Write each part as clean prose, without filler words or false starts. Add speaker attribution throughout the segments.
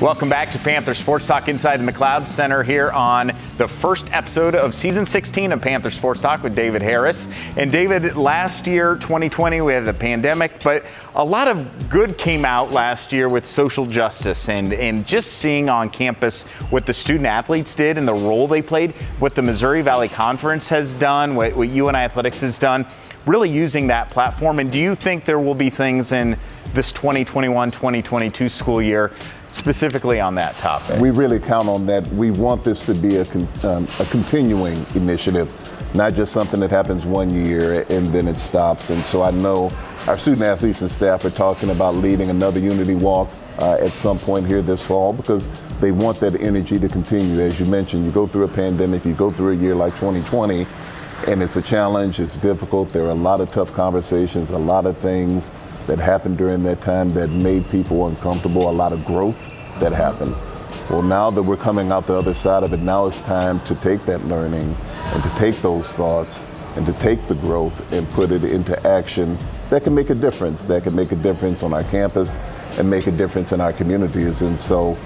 Speaker 1: Welcome back to Panther Sports Talk inside the McLeod Center here on the first episode of season 16 of Panther Sports Talk with David Harris. And David, last year, 2020, we had the pandemic, but a lot of good came out last year with social justice and just seeing on campus what the student athletes did and the role they played, what the Missouri Valley Conference has done, what UNI Athletics has done, really using that platform. And do you think there will be things in this 2021-2022 school year specifically on that topic?
Speaker 2: We really count on that. We want this to be a continuing initiative, not just something that happens one year and then it stops. And so I know our student athletes and staff are talking about leading another Unity Walk at some point here this fall because they want that energy to continue. As you mentioned, you go through a pandemic, you go through a year like 2020, and it's a challenge, it's difficult. There are a lot of tough conversations, a lot of things that happened during that time that made people uncomfortable, a lot of growth that happened. Well, now that we're coming out the other side of it, now it's time to take that learning and to take those thoughts and to take the growth and put it into action that can make a difference, that can make a difference on our campus and make a difference in our communities. And so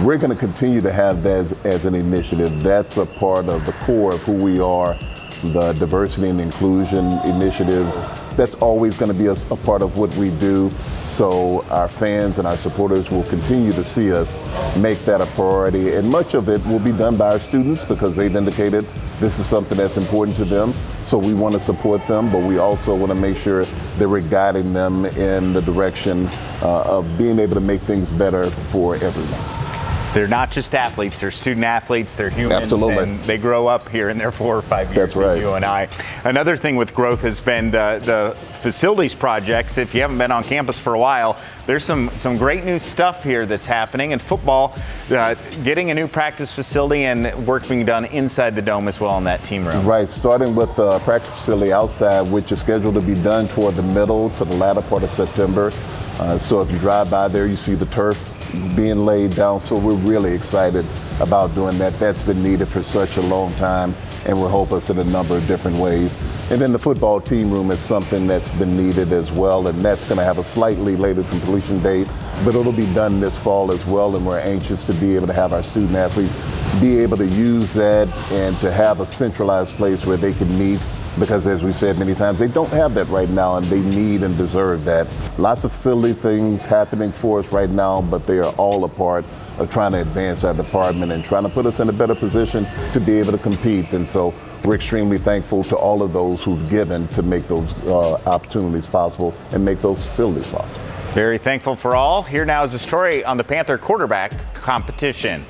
Speaker 2: we're going to continue to have that as an initiative. That's a part of the core of who we are. The diversity and inclusion initiatives, that's always going to be a part of what we do. So our fans and our supporters will continue to see us make that a priority. And much of it will be done by our students because they've indicated this is something that's important to them. So we want to support them, but we also want to make sure that we're guiding them in the direction of being able to make things better for everyone.
Speaker 1: They're not just athletes, they're student athletes, they're humans.
Speaker 2: Absolutely.
Speaker 1: And they grow up here in their 4 or 5 years
Speaker 2: That's right.
Speaker 1: at UNI. Another thing with growth has been the facilities projects. If you haven't been on campus for a while, there's some great new stuff here that's happening. And football, getting a new practice facility and work being done inside the dome as well in that team room.
Speaker 2: Right, starting with the practice facility outside, which is scheduled to be done toward the middle to the latter part of September. So if you drive by there, you see the turf being laid down. So we're really excited about doing that. That's been needed for such a long time and will help us in a number of different ways. And then the football team room is something that's been needed as well, and that's going to have a slightly later completion date, but it'll be done this fall as well, and we're anxious to be able to have our student athletes be able to use that and to have a centralized place where they can meet. Because as we said many times, they don't have that right now and they need and deserve that. Lots of facility things happening for us right now, but they are all a part of trying to advance our department and trying to put us in a better position to be able to compete. And so we're extremely thankful to all of those who've given to make those opportunities possible and make those facilities possible.
Speaker 1: Very thankful for all. Here now is a story on the Panther quarterback competition.